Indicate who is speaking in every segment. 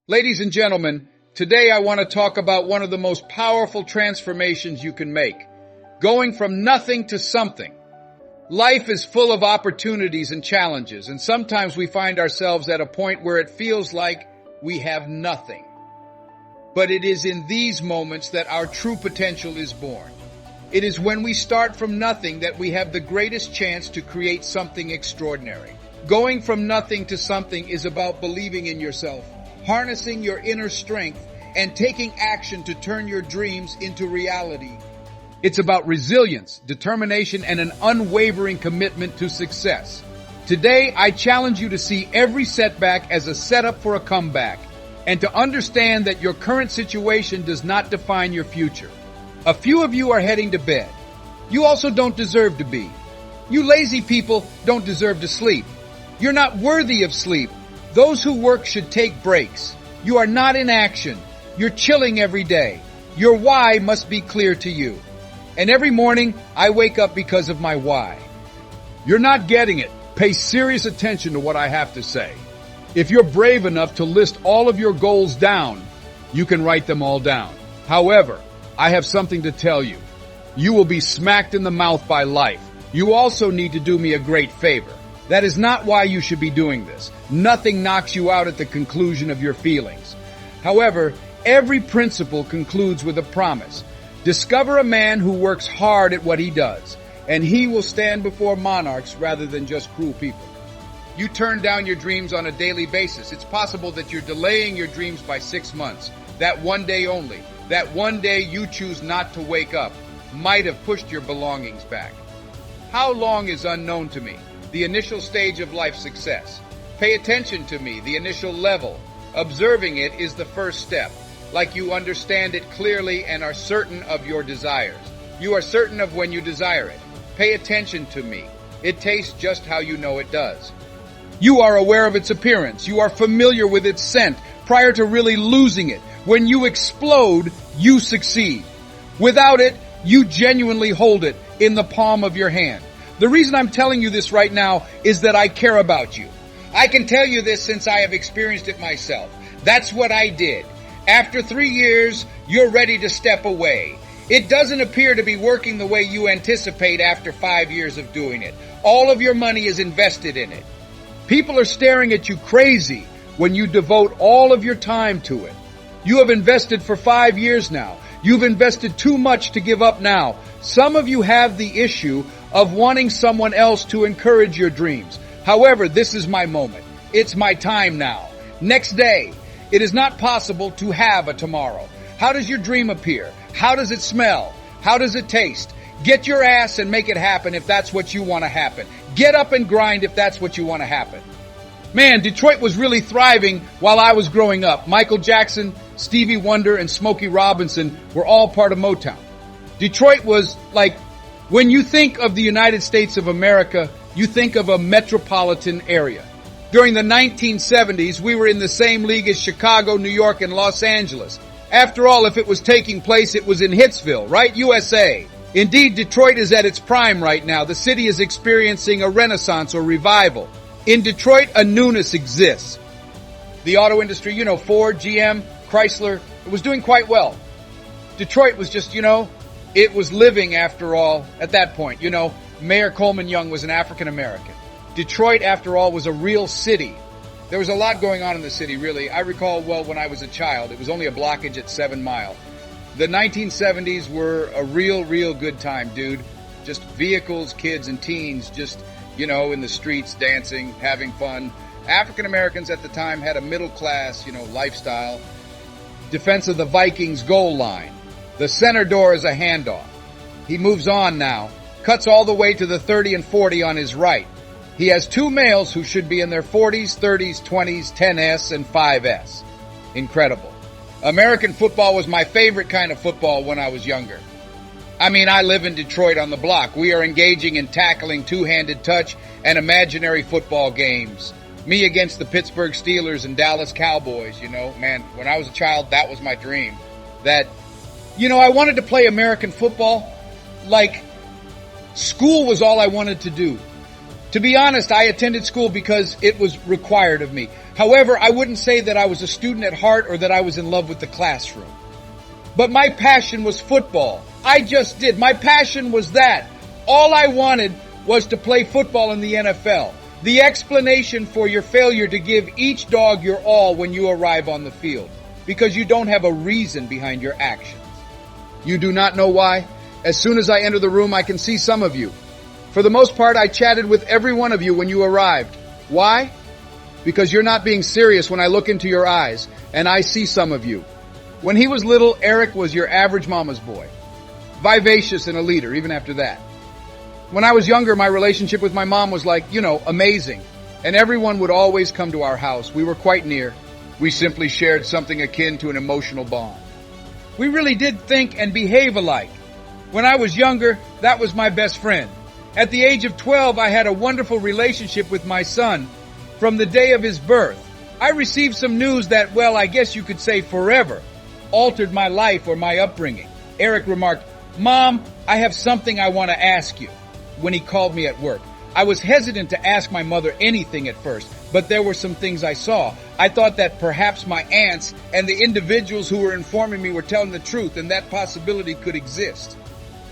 Speaker 1: Ladies and gentlemen, today I want to talk about one of the most powerful transformations you can make. Going from nothing to something. Life is full of opportunities and challenges, and sometimes we find ourselves at a point where it feels like we have nothing. But it is in these moments that our true potential is born. It is when we start from nothing that we have the greatest chance to create something extraordinary. Going from nothing to something is about believing in yourself, harnessing your inner strength, and taking action to turn your dreams into reality. It's about resilience, determination, and an unwavering commitment to success. Today, I challenge you to see every setback as a setup for a comeback, and to understand that your current situation does not define your future. A few of you are heading to bed. You also don't deserve to be. You lazy people don't deserve to sleep. You're not worthy of sleep. Those who work should take breaks. You are not in action. You're chilling every day. Your why must be clear to you. And every morning, I wake up because of my why. You're not getting it. Pay serious attention to what I have to say. If you're brave enough to list all of your goals down, you can write them all down. However, I have something to tell you. You will be smacked in the mouth by life. You also need to do me a great favor. That is not why you should be doing this. Nothing knocks you out at the conclusion of your feelings. However, every principle concludes with a promise. Discover a man who works hard at what he does, and he will stand before monarchs rather than just cruel people. You turn down your dreams on a daily basis. It's possible that you're delaying your dreams by 6 months. That one day only, that one day you choose not to wake up, might have pushed your belongings back. How long is unknown to me? The initial stage of life success. Pay attention to me, the initial level. Observing it is the first step, like you understand it clearly and are certain of your desires. You are certain of when you desire it. Pay attention to me. It tastes just how you know it does. You are aware of its appearance. You are familiar with its scent prior to really losing it. When you explode, you succeed. Without it, you genuinely hold it in the palm of your hand. The reason I'm telling you this right now is that I care about you. I can tell you this since I have experienced it myself. That's what I did. After 3 years, you're ready to step away. It doesn't appear to be working the way you anticipate after 5 years of doing it. All of your money is invested in it. People are staring at you crazy when you devote all of your time to it. You have invested for 5 years now. You've invested too much to give up now. Some of you have the issue of wanting someone else to encourage your dreams. However, this is my moment. It's my time now. Next day. It is not possible to have a tomorrow. How does your dream appear? How does it smell? How does it taste? Get your ass and make it happen if that's what you want to happen. Get up and grind if that's what you want to happen. Man, Detroit was really thriving while I was growing up. Michael Jackson, Stevie Wonder, and Smokey Robinson were all part of Motown. Detroit was like, when you think of the United States of America, you think of a metropolitan area. During the 1970s, we were in the same league as Chicago, New York, and Los Angeles. After all, if it was taking place, it was in Hitsville, right? USA. Indeed, Detroit is at its prime right now. The city is experiencing a renaissance or revival. In Detroit, a newness exists. The auto industry, Ford, GM, Chrysler, it was doing quite well. Detroit was just, it was living after all at that point. Mayor Coleman Young was an African American. Detroit, after all, was a real city. There was a lot going on in the city, really. I recall, when I was a child, it was only a blockage at 7 Mile. The 1970s were a real good time, dude. Just vehicles, kids, and teens just, in the streets, dancing, having fun. African Americans at the time had a middle class, lifestyle. Defense of the Vikings goal line. The center door is a handoff. He moves on now, cuts all the way to the 30 and 40 on his right. He has 2 males who should be in their 40s, 30s, 20s, 10S, and 5S. Incredible. American football was my favorite kind of football when I was younger. I live in Detroit on the block. We are engaging in tackling, two-handed touch, and imaginary football games. Me against the Pittsburgh Steelers and Dallas Cowboys, Man, when I was a child, that was my dream. I wanted to play American football. School was all I wanted to do. To be honest, I attended school because it was required of me. However, I wouldn't say that I was a student at heart or that I was in love with the classroom. But my passion was football. I just did. My passion was that. All I wanted was to play football in the NFL. The explanation for your failure to give each dog your all when you arrive on the field. Because you don't have a reason behind your actions. You do not know why? As soon as I enter the room, I can see some of you. For the most part, I chatted with every one of you when you arrived. Why? Because you're not being serious when I look into your eyes, and I see some of you. When he was little, Eric was your average mama's boy. Vivacious and a leader, even after that. When I was younger, my relationship with my mom was like, amazing. And everyone would always come to our house. We were quite near. We simply shared something akin to an emotional bond. We really did think and behave alike. When I was younger, that was my best friend. At the age of 12, I had a wonderful relationship with my son from the day of his birth. I received some news that, well, I guess you could say forever, altered my life or my upbringing. Eric remarked, "Mom, I have something I want to ask you," when he called me at work. I was hesitant to ask my mother anything at first, but there were some things I saw. I thought that perhaps my aunts and the individuals who were informing me were telling the truth, and that possibility could exist.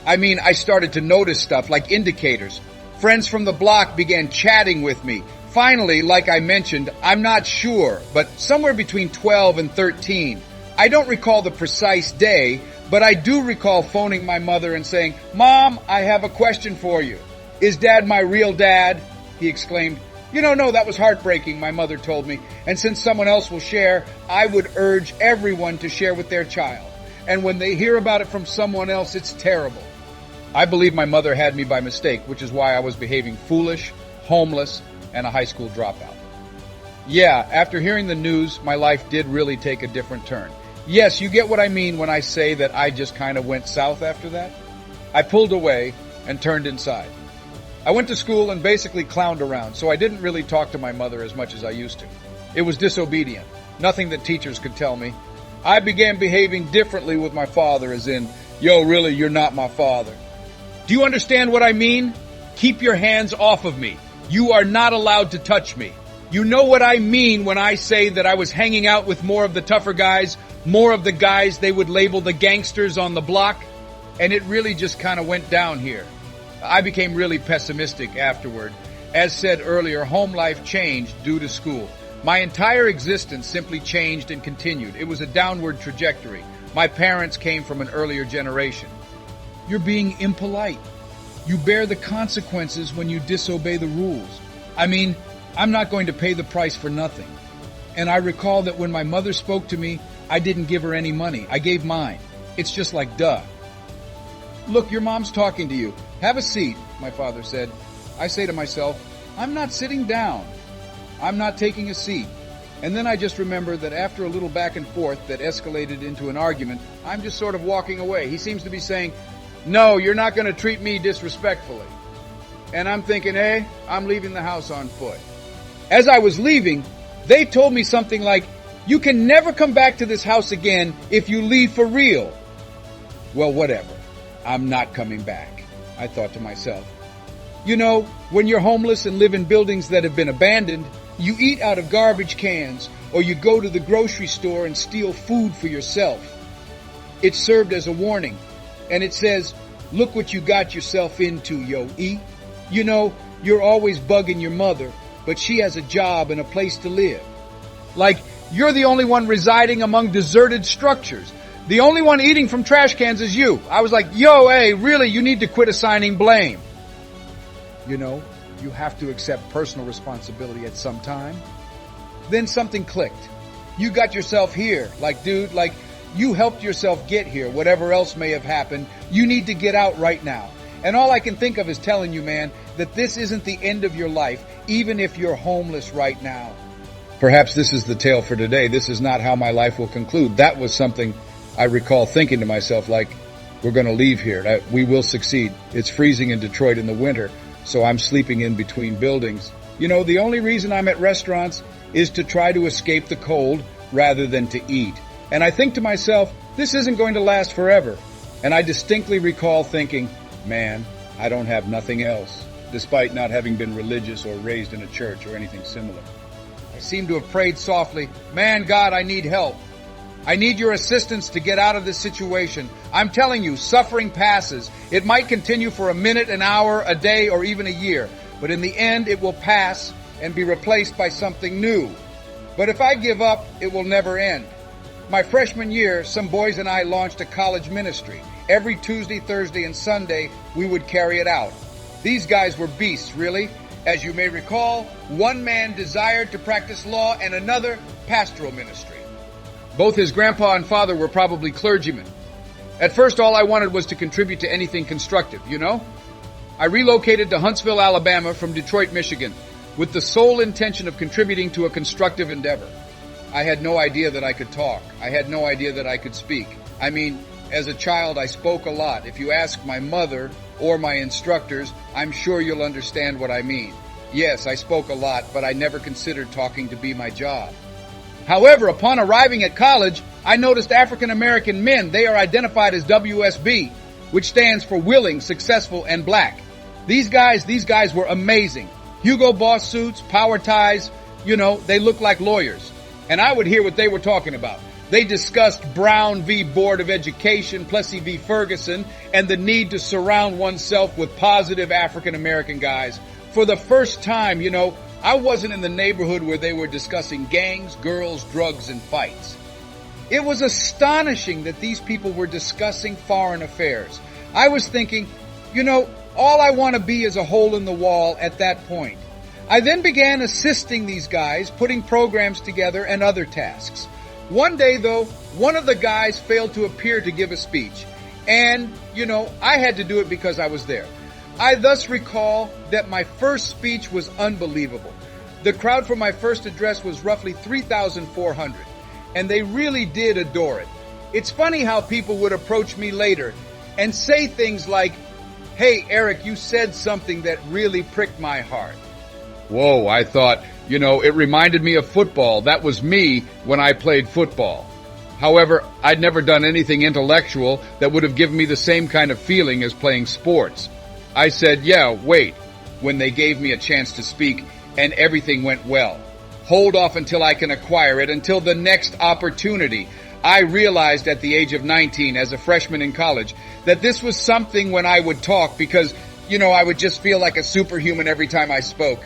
Speaker 1: I started to notice stuff like indicators. Friends from the block began chatting with me. Finally, like I mentioned, I'm not sure, but somewhere between 12 and 13. I don't recall the precise day, but I do recall phoning my mother and saying, "Mom, I have a question for you." "Is Dad my real dad?" he exclaimed. No, that was heartbreaking, my mother told me. And since someone else will share, I would urge everyone to share with their child. And when they hear about it from someone else, it's terrible. I believe my mother had me by mistake, which is why I was behaving foolish, homeless, and a high school dropout. Yeah, after hearing the news, my life did really take a different turn. Yes, you get what I mean when I say that I just kind of went south after that. I pulled away and turned inside. I went to school and basically clowned around, so I didn't really talk to my mother as much as I used to. It was disobedient, nothing that teachers could tell me. I began behaving differently with my father, as in, "Yo, really, you're not my father." Do you understand what I mean? Keep your hands off of me. You are not allowed to touch me. You know what I mean when I say that I was hanging out with more of the tougher guys, more of the guys they would label the gangsters on the block, and it really just kind of went down here. I became really pessimistic afterward. As said earlier, home life changed due to school. My entire existence simply changed and continued. It was a downward trajectory. My parents came from an earlier generation. You're being impolite. You bear the consequences when you disobey the rules. I'm not going to pay the price for nothing. And I recall that when my mother spoke to me, I didn't give her any money. I gave mine. It's just like duh. "Look, your mom's talking to you. Have a seat," my father said. I say to myself, I'm not sitting down. I'm not taking a seat. And then I just remember that after a little back and forth that escalated into an argument, I'm just sort of walking away. He seems to be saying, "No, you're not going to treat me disrespectfully." And I'm thinking, hey, I'm leaving the house on foot. As I was leaving, they told me something like, "You can never come back to this house again if you leave for real." Well, whatever. I'm not coming back, I thought to myself. When you're homeless and live in buildings that have been abandoned, you eat out of garbage cans, or you go to the grocery store and steal food for yourself. It served as a warning, and it says, "Look what you got yourself into, yo, E." You're always bugging your mother, but she has a job and a place to live. Like, you're the only one residing among deserted structures. The only one eating from trash cans is you. I was like, yo, hey, really, you need to quit assigning blame. You have to accept personal responsibility at some time. Then something clicked. You got yourself here. Dude, you helped yourself get here. Whatever else may have happened, you need to get out right now. And all I can think of is telling you, man, that this isn't the end of your life, even if you're homeless right now. Perhaps this is the tale for today. This is not how my life will conclude. That was something I recall thinking to myself, we're going to leave here. We will succeed. It's freezing in Detroit in the winter, so I'm sleeping in between buildings. The only reason I'm at restaurants is to try to escape the cold rather than to eat. And I think to myself, this isn't going to last forever. And I distinctly recall thinking, man, I don't have nothing else, despite not having been religious or raised in a church or anything similar. I seemed to have prayed softly, "Man, God, I need help. I need your assistance to get out of this situation. I'm telling you, suffering passes. It might continue for a minute, an hour, a day, or even a year. But in the end, it will pass and be replaced by something new. But if I give up, it will never end." My freshman year, some boys and I launched a college ministry. Every Tuesday, Thursday, and Sunday, we would carry it out. These guys were beasts, really. As you may recall, one man desired to practice law and another pastoral ministry. Both his grandpa and father were probably clergymen. At first, all I wanted was to contribute to anything constructive, you know? I relocated to Huntsville, Alabama from Detroit, Michigan, with the sole intention of contributing to a constructive endeavor. I had no idea that I could talk. I had no idea that I could speak. I mean, as a child, I spoke a lot. If you ask my mother or my instructors, I'm sure you'll understand what I mean. Yes, I spoke a lot, but I never considered talking to be my job. However, upon arriving at college, I noticed African American men. They are identified as WSB, which stands for willing, successful, and black. These guys were amazing. Hugo Boss suits, power ties, they looked like lawyers. And I would hear what they were talking about. They discussed Brown v. Board of Education, Plessy v. Ferguson, and the need to surround oneself with positive African American guys. For the first time, I wasn't in the neighborhood where they were discussing gangs, girls, drugs, and fights. It was astonishing that these people were discussing foreign affairs. I was thinking, all I want to be is a hole in the wall at that point. I then began assisting these guys, putting programs together and other tasks. One day, though, one of the guys failed to appear to give a speech. And, I had to do it because I was there. I thus recall that my first speech was unbelievable. The crowd for my first address was roughly 3,400, and they really did adore it. It's funny how people would approach me later and say things like, "Hey, Eric, you said something that really pricked my heart." Whoa, I thought, it reminded me of football. That was me when I played football. However, I'd never done anything intellectual that would have given me the same kind of feeling as playing sports. I said, "Yeah, wait," when they gave me a chance to speak, and everything went well. Hold off until I can acquire it, until the next opportunity. I realized at the age of 19, as a freshman in college, that this was something when I would talk because, I would just feel like a superhuman every time I spoke.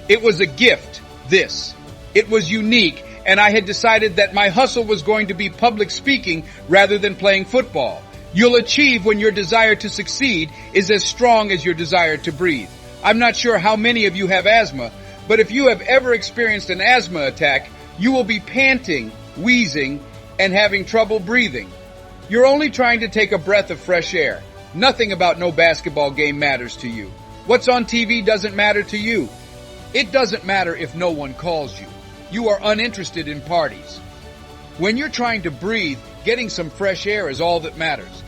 Speaker 1: It was a gift, this. It was unique, and I had decided that my hustle was going to be public speaking rather than playing football. You'll achieve when your desire to succeed is as strong as your desire to breathe. I'm not sure how many of you have asthma, but if you have ever experienced an asthma attack, you will be panting, wheezing, and having trouble breathing. You're only trying to take a breath of fresh air. Nothing about no basketball game matters to you. What's on TV doesn't matter to you. It doesn't matter if no one calls you. You are uninterested in parties. When you're trying to breathe, getting some fresh air is all that matters.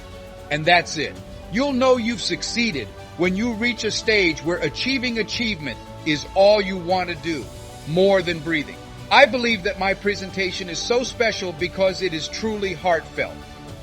Speaker 1: And that's it. You'll know you've succeeded when you reach a stage where achieving achievement is all you want to do, more than breathing. I believe that my presentation is so special because it is truly heartfelt.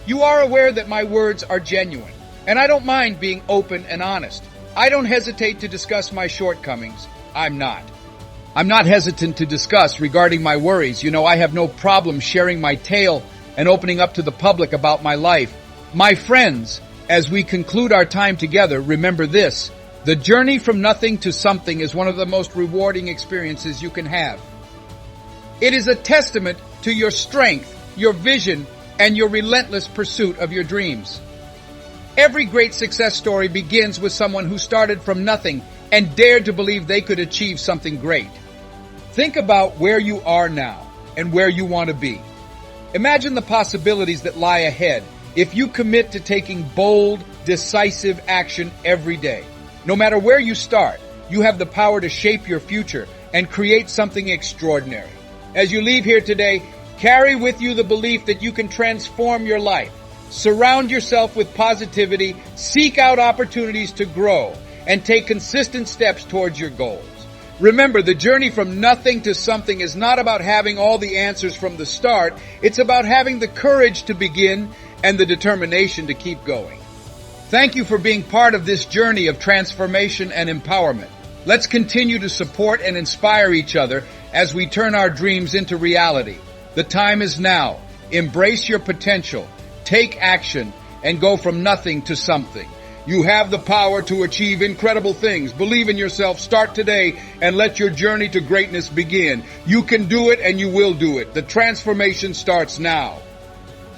Speaker 1: You are aware that my words are genuine, and I don't mind being open and honest. I don't hesitate to discuss my shortcomings. I'm not hesitant to discuss regarding my worries. I have no problem sharing my tale and opening up to the public about my life. My friends, as we conclude our time together, remember this. The journey from nothing to something is one of the most rewarding experiences you can have. It is a testament to your strength, your vision, and your relentless pursuit of your dreams. Every great success story begins with someone who started from nothing and dared to believe they could achieve something great. Think about where you are now and where you want to be. Imagine the possibilities that lie ahead if you commit to taking bold, decisive action every day. No matter where you start, you have the power to shape your future and create something extraordinary. As you leave here today, carry with you the belief that you can transform your life. Surround yourself with positivity, seek out opportunities to grow, and take consistent steps towards your goals. Remember, the journey from nothing to something is not about having all the answers from the start. It's about having the courage to begin and the determination to keep going. Thank you for being part of this journey of transformation and empowerment. Let's continue to support and inspire each other as we turn our dreams into reality. The time is now. Embrace your potential, take action, and go from nothing to something. You have the power to achieve incredible things. Believe in yourself. Start today and let your journey to greatness begin. You can do it and you will do it. The transformation starts now.